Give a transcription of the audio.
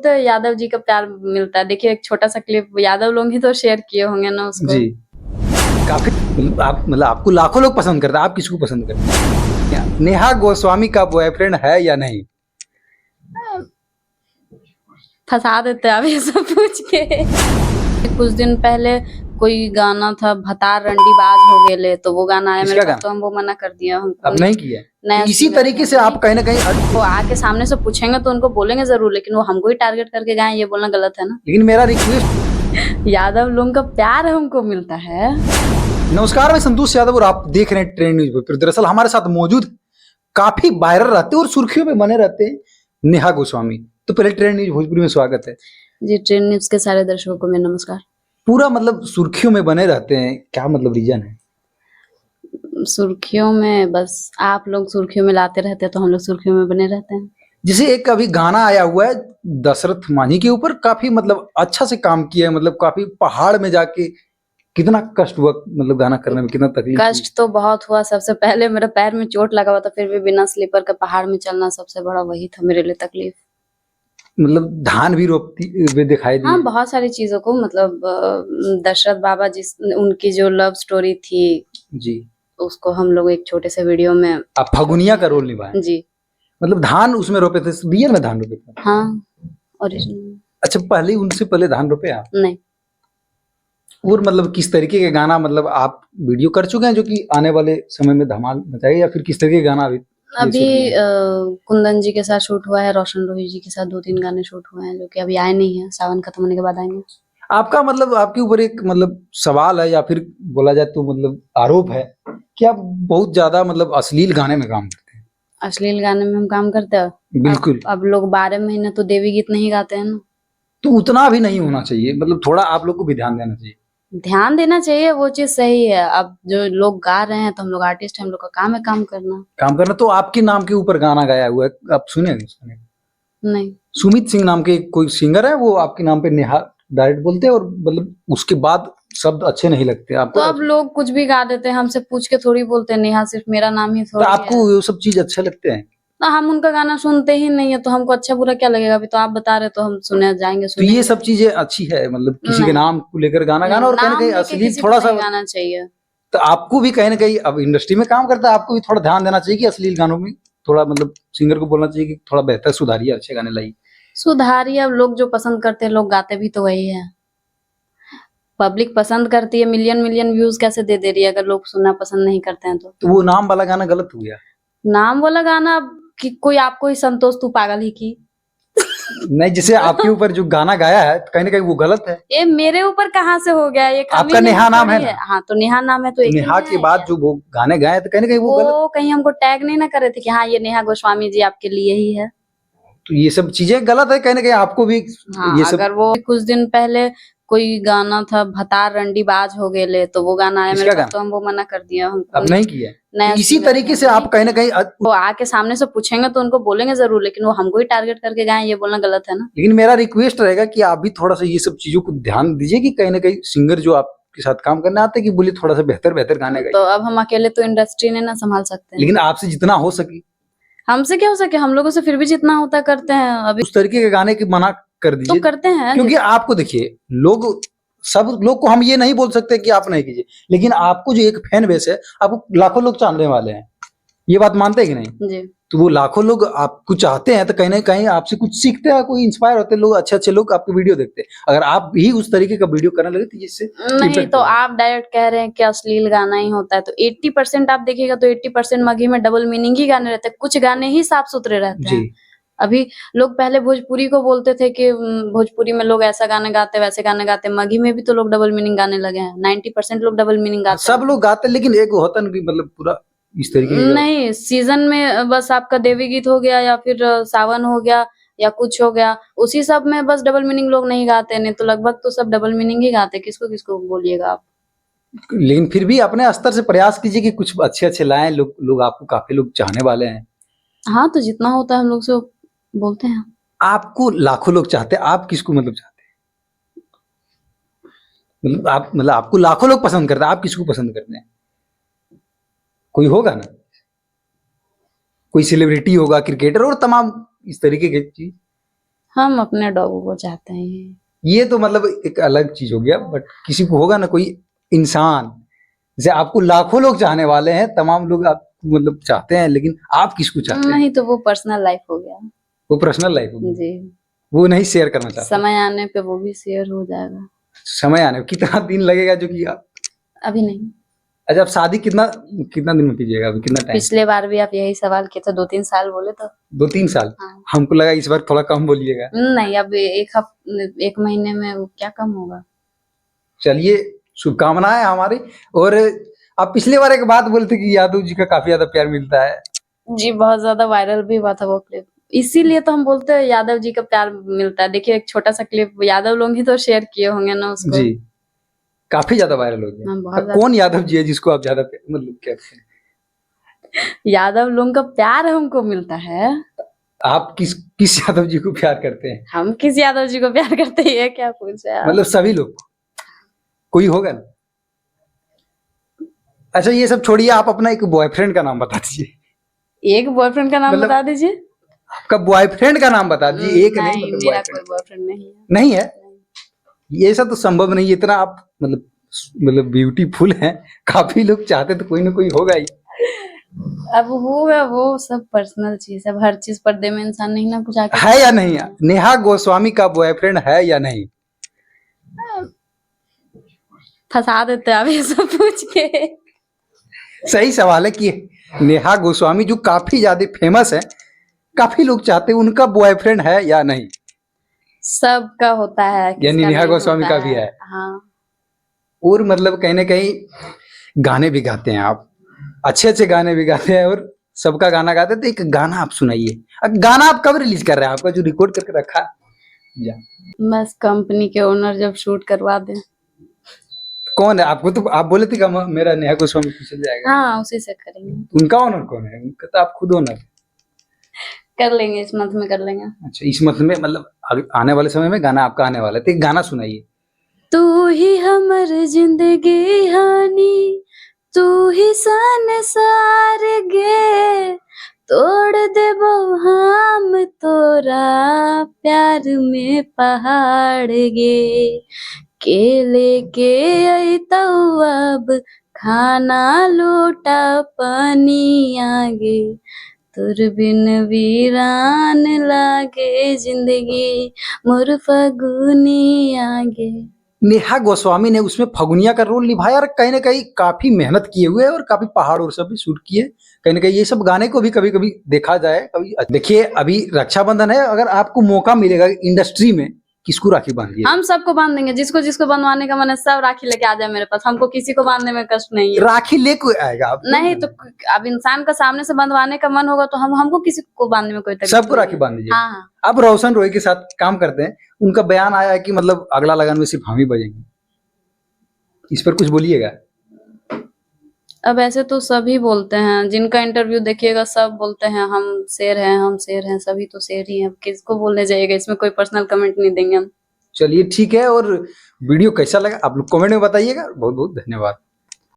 बहुत यादव जी का प्यार मिलता है। देखिए एक छोटा सा क्लिप यादव लोग ही तो शेयर किए होंगे ना उसको। जी काफी मतलब आपको लाखों लोग पसंद करते हैं, आप किसको पसंद करते हैं? नेहा गोस्वामी का बॉयफ्रेंड है या नहीं? फंसा देते हैं आप ये सब पूछ के। कुछ दिन पहले कोई गाना था भतार रंडी बाज हो गेले, तो वो गाना आया मेरे पास, तो हम वो मना कर दिया। हमको अब नहीं किया। नया इसी तरीके से आप कहीं ना कहीं वो आके सामने से पूछेंगे तो उनको बोलेंगे जरूर, लेकिन वो हमको ही टारगेट करके गाएं ये बोलना गलत है ना। लेकिन मेरा रिक्वेस्ट, यादव लोगों का प्यार हमको मिलता है। नमस्कार, मैं संतोष यादव और आप देख रहे हैं ट्रेंड न्यूज पेपर। दरअसल हमारे साथ मौजूद काफी वायरल रहते हैं और सुर्खियों में बने रहते हैं नेहा गोस्वामी। तो पहले ट्रेंड न्यूज भोजपुरी में स्वागत है जी। ट्रेंड न्यूज के सारे दर्शकों को मेरा नमस्कार। पूरा मतलब सुर्खियों में बने रहते हैं, क्या मतलब रीजन है? सुर्खियों में बस आप लोग सुर्खियों में लाते रहते हैं तो हम लोग सुर्खियों में बने रहते हैं। जैसे एक अभी गाना आया हुआ है दशरथ मांझी के ऊपर, काफी मतलब अच्छा से काम किया है, मतलब काफी पहाड़ में जाके कितना कष्ट हुआ, मतलब गाना करने में कितना तकलीफ कष्ट तो बहुत हुआ। सबसे पहले मेरे पैर में चोट लगा हुआ था, फिर भी बिना स्लीपर के पहाड़ में चलना सबसे बड़ा वही था मेरे लिए तकलीफ। मतलब धान भी रोपती हुए दिखाई दी। हाँ, बहुत सारी चीजों को मतलब दशरथ बाबा जिस उनकी जो लव स्टोरी थी जी, उसको हम लोग एक छोटे से वीडियो में आप फगुनिया का रोल निभाए। जी। मतलब धान उसमें रोपे थे, रियल में धान रोपे थे? हाँ, ओरिजिनल। अच्छा, पहले उनसे पहले धान रोपे आप? नहीं। और मतलब किस तरीके के गाना मतलब आप वीडियो कर चुके हैं जो कि आने वाले समय में धमाल मचाएगा, या फिर किस तरीके के गाना अभी कुंदन जी के साथ शूट हुआ है, रोशन रोही जी के साथ 2-3 गाने शूट हुए हैं जो कि अभी आए नहीं है, सावन खत्म होने के बाद आएंगे। आपका मतलब आपके ऊपर एक मतलब सवाल है या फिर बोला जाए तो मतलब आरोप है कि आप बहुत ज्यादा मतलब अश्लील गाने में काम करते हैं। अश्लील गाने में हम काम करते हैं? बिल्कुल। अब लोग 12 महीने तो देवी गीत नहीं गाते हैं ना। तो उतना भी नहीं होना चाहिए, मतलब थोड़ा आप लोग को भी ध्यान देना चाहिए। ध्यान देना चाहिए, वो चीज सही है। अब जो लोग गा रहे हैं तो हम लोग आर्टिस्ट हैं, हम लोग का काम है काम करना। तो आपके नाम के ऊपर गाना गाया हुआ है, आप सुने उसका? नहीं। सुमित सिंह नाम के कोई सिंगर है, वो आपके नाम पे नेहा डायरेक्ट बोलते हैं, और मतलब उसके बाद शब्द अच्छे नहीं लगते आपको। तो अब लोग कुछ भी गा देते हैं, हमसे पूछ के थोड़ी बोलते हैं नेहा सिर्फ मेरा नाम ही तो थोड़ी आपको है। वो सब चीज अच्छे लगते हैं? ना हम उनका गाना सुनते ही नहीं है तो हमको अच्छा बुरा क्या लगेगा? अभी तो आप बता रहे तो हम सुने जाएंगे तो ये सुनेंगे। सब चीजें अच्छी है, मतलब किसी के नहीं। नाम को लेकर गाना गाना, और कहीं ना नाम कहीं लेके अश्लील किसी को थोड़ा सा। नहीं गाना चाहिए। तो आपको भी कहीं ना कहीं, अब इंडस्ट्री में काम करता है, आपको भी थोड़ा ध्यान देना चाहिए कि अश्लील गानों में थोड़ा मतलब सिंगर को बोलना चाहिए कि थोड़ा बेहतर सुधारिए, अच्छे गाने लाइए। सुधारिए, अब लोग जो पसंद करते हैं लोग गाते भी तो वही है। पब्लिक पसंद करती है, मिलियन मिलियन व्यूज कैसे दे रही है अगर लोग सुनना पसंद नहीं करते हैं तो वो नाम वाला गाना गलत हो गया। नाम वाला गाना कि कोई आपको ही संतोष तू पागल ही की। नहीं, जैसे आपके ऊपर जो गाना गाया है तो कहीं ना कहीं वो गलत है। ये मेरे ऊपर कहाँ से हो गया? ये आपका नेहा नाम है ना? हाँ, तो नेहा नाम है तो एक ही नेहा के बाद जो वो गाने गाए तो कहीं ना कहीं वो गलत। वो कहीं हमको टैग नहीं ना करे थे कि हाँ ये नेहा गोस्वामी जी आपके लिए ही है। तो ये सब चीजें गलत है, कहीं ना कहीं आपको भी हाँ, ये सब। अगर वो कुछ दिन पहले कोई गाना था भतार रंडी बाज हो गेले, तो वो गाना आया मेरे पास, तो हम वो मना कर दिया। हमको अब नहीं किया। नया इसी तरीके से आप कहीं ना कहीं वो आके सामने से पूछेंगे तो उनको बोलेंगे जरूर, लेकिन वो हमको ही टारगेट करके गाएं ये बोलना गलत है ना। लेकिन मेरा रिक्वेस्ट रहेगा कि आप भी थोड़ा सा ये सब चीजों को ध्यान दीजिए कि कहीं ना कहीं सिंगर जो आपके साथ काम करने आते हैं कि बोलिए थोड़ा सा बेहतर बेहतर गाने गाइए। तो अब हम अकेले तो इंडस्ट्री ने ना संभाल सकते हैं। लेकिन आपसे जितना हो सके, हमसे क्या हो सके, हम लोगों से फिर भी जितना होता करते हैं। अभी उस तरीके के गाने की मना कर तो दीजिए। करते हैं, क्योंकि आपको देखिए, लोग सब लोग को हम ये नहीं बोल सकते कि आप नहीं कीजिए, लेकिन आपको जो एक फैन बेस है, आपको लाखों लोग चाहने वाले हैं, ये बात मानते हैं कि नहीं? जी। तो वो लाखों लोग आपको चाहते हैं तो कहीं ना कहीं आपसे कुछ सीखते हैं, कोई इंस्पायर होते हैं लोग, अच्छे अच्छे लोग आपकी वीडियो देखते हैं। अगर आप ही उस तरीके का वीडियो करने लगे तो जिससे नहीं, तो आप डायरेक्ट कह रहे हैं कि अश्लील गाना ही होता है, तो 80% आप देखिएगा तो 80% मगही में डबल मीनिंग ही गाने रहते हैं, कुछ गाने ही साफ सुथरे रहते हैं। अभी लोग पहले भोजपुरी को बोलते थे कि भोजपुरी में लोग ऐसा गाने गाते वैसे गाने गाते, मगही में भी तो लोग डबल मीनिंग गाने लगे हैं। 90% लोग डबल मीनिंग गाते हैं। सब लोग गाते हैं, लेकिन एक होता है कि मतलब पूरा इस तरीके नहीं, सीजन में बस आपका देवी गीत हो गया या फिर सावन हो गया या कुछ हो गया, उसी सब में बस डबल मीनिंग लोग नहीं गाते, नहीं तो लगभग तो सब डबल मीनिंग ही गाते। किसको किसको बोलिएगा आप। लेकिन फिर भी अपने स्तर से प्रयास कीजिए कि कुछ अच्छे अच्छे लाएं, लोग आपको काफी लोग चाहने वाले हैं। हाँ, तो जितना होता है हम लोग से बोलते हैं। आपको लाखों लोग चाहते हैं, आप किसको मतलब चाहते हैं? मतलब आपको लाखों लोग पसंद करते हैं, आप किसको पसंद करते हैं? कोई होगा ना, कोई सेलिब्रिटी होगा, क्रिकेटर और तमाम इस तरीके की चीज। हम अपने डॉगों को चाहते हैं। ये तो मतलब एक अलग चीज हो गया, बट किसी को होगा ना कोई इंसान, जैसे आपको लाखों लोग चाहने वाले हैं, तमाम लोग आप मतलब चाहते हैं, लेकिन आप किसको चाहते हैं? नहीं तो वो पर्सनल लाइफ हो गया। वो पर्सनल लाइफ होगी, जी, वो नहीं शेयर करना चाहते। समय आने पे वो भी शेयर हो जाएगा। समय आने में कितना दिन लगेगा जो कि अभी नहीं। अच्छा, आप शादी कितना कितना दिन में कीजिएगा, अभी कितना टाइम? पिछले बार भी आप यही सवाल किए थे, 2-3 साल बोले तो। 2-3 साल? हाँ। हमको लगा इस बार थोड़ा कम बोलिएगा। नहीं, अब एक महीने में वो क्या कम होगा। चलिए, शुभकामनाएं हमारी। और आप पिछले बार एक बात बोले थे कि यादव जी का काफी ज्यादा प्यार मिलता है। जी, बहुत ज्यादा वायरल भी हुआ था वो क्लिप, इसीलिए तो हम बोलते हैं यादव जी का प्यार मिलता है। देखिए, एक छोटा सा क्लिप यादव लोग ही तो शेयर किए होंगे ना उसको। जी, काफी ज्यादा वायरल हो गया। हाँ, बहुत तो कौन यादव जी है जिसको आप ज्यादा मतलब कहते हैं? यादव लोगों का प्यार हमको मिलता है। आप किस यादव जी को प्यार करते हैं? हम किस यादव जी को प्यार करते हैं, ये क्या पूछे आप? मतलब सभी लोग, कोई होगा ना? अच्छा, ये सब छोड़िए, आप अपना एक बॉयफ्रेंड का नाम बता दीजिए। एक बॉयफ्रेंड का नाम मतलब बता दीजिए। आपका बॉयफ्रेंड का नाम बता दीजिए, एक नहीं, मतलब मेरा बॉयफ्रेंड। कोई बॉयफ्रेंड नहीं है। नहीं है? ये सब तो संभव नहीं है, इतना आप मतलब ब्यूटीफुल हैं, काफी लोग चाहते तो कोई ना कोई होगा ही। अब होगा, वो सब पर्सनल चीज है, अब हर चीज पर्दे में इंसान नहीं ना कुछ आके है या नहीं? नेहा गोस्वामी का बॉयफ्रेंड है या नहीं? फंसा देते हैं आप ये सब पूछ के। सही सवाल है कि नेहा गोस्वामी जो काफी ज्यादा फेमस है, काफी लोग चाहते हैं, उनका बॉयफ्रेंड है या नहीं? सबका होता है, यानी किसका नेहा नहीं गोस्वामी होता का भी है। हाँ। और मतलब कहीं ना कहीं गाने भी गाते हैं आप, अच्छे अच्छे गाने भी गाते हैं, और सबका गाना गाते हैं। तो एक गाना आप सुनाइए। अब गाना आप कब रिलीज कर रहे हैं? आपका जो रिकॉर्ड करके रखा जा, बस कंपनी के ओनर जब शूट करवा दें। कौन है? आपको तो आप बोले थे कि मेरा नेहा गोस्वामी चल जाएगा। हाँ, उसी से करेंगे। उनका ओनर कौन है? उनका तो आप खुद ओनर। कर लेंगे, इस मंथ में कर लेंगे। अच्छा, इस मतलब में, मतलब आने वाले समय में गाना आपका आने वाला है, तो एक गाना सुनाइए। तू ही हमर जिंदगी हानी, तू ही संसार गे, तोड़ देबो हम तोरा प्यार में पहाड़ गे, के लेके अइतौ अब खाना लोटा पानी आगे, तुर बिन वीरान लागे जिंदगी मोर फगुनी आगे। नेहा गोस्वामी ने उसमें फगुनिया का रोल निभाया, और कहीं ना कहीं काफी मेहनत किए हुए, और काफी पहाड़ और सब भी शूट किए। कहीं ना कहीं ये सब गाने को भी कभी कभी देखा जाए। कभी देखिए, अभी रक्षाबंधन है, अगर आपको मौका मिलेगा इंडस्ट्री में, किसको राखी बांधिए? हम सबको बांध देंगे, जिसको जिसको बंधवाने का मन है सब राखी लेके आ जाए मेरे पास, हमको किसी को बांधने में कष्ट नहीं है। राखी लेके आएगा आप? नहीं तो अब इंसान का सामने से बंधवाने का मन होगा तो हमको किसी को बांधने में कोई तकलीफ सबको नहीं राखी है। बांध दीजिए। हाँ हाँ। अब रोशन रॉय के साथ काम करते हैं, उनका बयान आया है कि मतलब अगला लगन में सिर्फ हम ही बजेंगे। इस पर कुछ बोलिएगा। अब ऐसे तो सभी बोलते हैं, जिनका इंटरव्यू देखिएगा सब बोलते हैं हम शेर हैं, हम शेर हैं, सभी तो शेर ही हैं। अब किसको बोलने जाइएगा, इसमें कोई पर्सनल कमेंट नहीं देंगे हम। चलिए ठीक है, और वीडियो कैसा लगा आप लोग कमेंट में बताइएगा। बहुत बहुत धन्यवाद।